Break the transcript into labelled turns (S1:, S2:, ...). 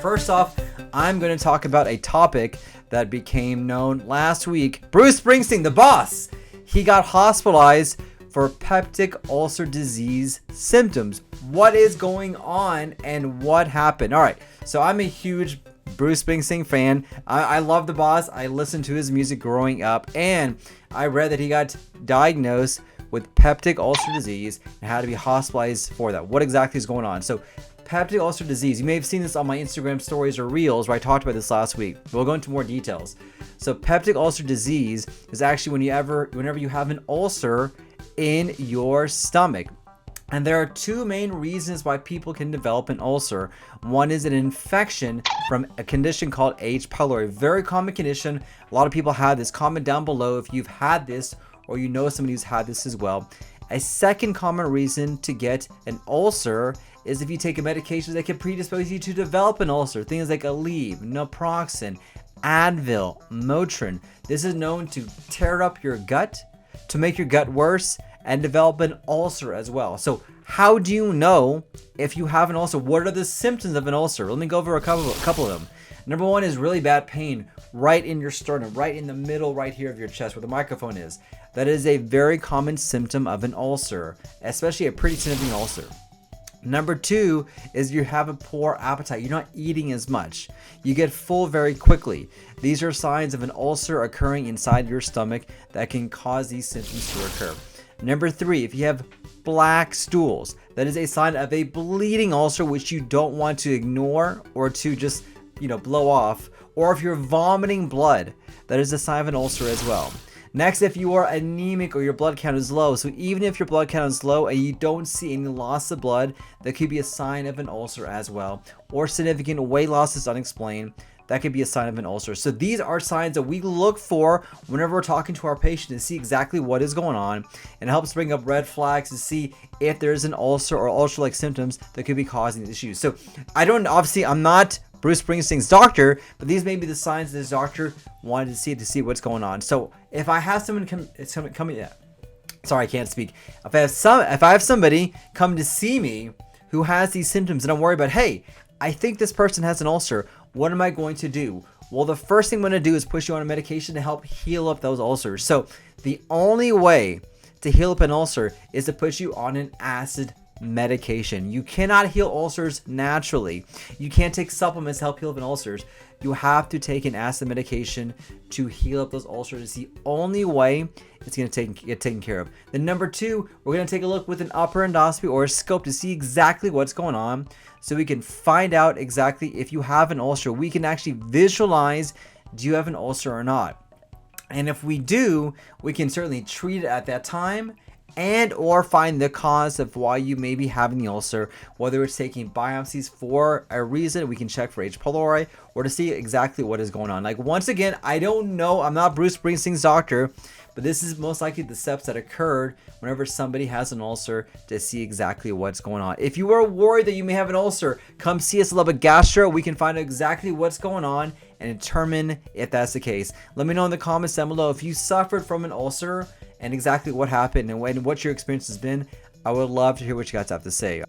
S1: First off, I'm going to talk about a topic that became known last week. Bruce Springsteen, the boss, he got hospitalized for peptic ulcer disease symptoms. What is going on and what happened? All right, so I'm a huge Bruce Springsteen fan. I love the boss. I listened to his music growing up, and I read that he got diagnosed with peptic ulcer disease and had to be hospitalized for that. What exactly is going on? So peptic ulcer disease, you may have seen this on my Instagram stories or reels where I talked about this last week. We'll go into more details. So peptic ulcer disease is actually whenever you have an ulcer in your stomach. And there are two main reasons why people can develop an ulcer. One is an infection from a condition called H. pylori, very common condition. A lot of people have this. Comment down below if you've had this or you know somebody who's had this as well. A second common reason to get an ulcer is if you take a medication that can predispose you to develop an ulcer. Things like Aleve, naproxen, Advil, Motrin. This is known to tear up your gut, to make your gut worse, and develop an ulcer as well. So how do you know if you have an ulcer? What are the symptoms of an ulcer? Let me go over a couple of them. Number one is really bad pain right in your sternum, right in the middle right here of your chest where the microphone is. That is a very common symptom of an ulcer, especially a pretty significant ulcer. Number two is you have a poor appetite. You're not eating as much. You get full very quickly. These are signs of an ulcer occurring inside your stomach that can cause these symptoms to occur. Number three, if you have black stools, that is a sign of a bleeding ulcer which you don't want to ignore or to just, blow off. Or if you're vomiting blood, that is a sign of an ulcer as well. Next, if you are anemic or your blood count is low, so even if your blood count is low and you don't see any loss of blood, that could be a sign of an ulcer as well. Or significant weight loss is unexplained, that could be a sign of an ulcer. So these are signs that we look for whenever we're talking to our patient to see exactly what is going on, and it helps bring up red flags to see if there's an ulcer or ulcer-like symptoms that could be causing these issues. So I'm not Bruce Springsteen's doctor, but these may be the signs that his doctor wanted to see what's going on. So if I have someone sorry, I can't speak. If I have somebody come to see me who has these symptoms and I'm worried about, hey, I think this person has an ulcer, what am I going to do? Well, the first thing I'm going to do is push you on a medication to help heal up those ulcers. So the only way to heal up an ulcer is to put you on an acid medication. You cannot heal ulcers naturally. You can't take supplements to help heal up an ulcers. You have to take an acid medication to heal up those ulcers. It's the only way it's going to get taken care of. Then number two, we're going to take a look with an upper endoscopy or a scope to see exactly what's going on, so we can find out exactly if you have an ulcer. We can actually visualize, do you have an ulcer or not? And if we do, we can certainly treat it at that time and or find the cause of why you may be having the ulcer, whether it's taking biopsies for a reason, we can check for H. pylori, or to see exactly what is going on. Like, once again, I don't know, I'm not Bruce Springsteen's doctor, but this is most likely the steps that occurred whenever somebody has an ulcer to see exactly what's going on. If you are worried that you may have an ulcer, come see us at Lubbock Gastro. We can find out exactly what's going on and determine if that's the case. Let me know in the comments down below if you suffered from an ulcer and exactly what happened and what your experience has been. I would love to hear what you guys have to say.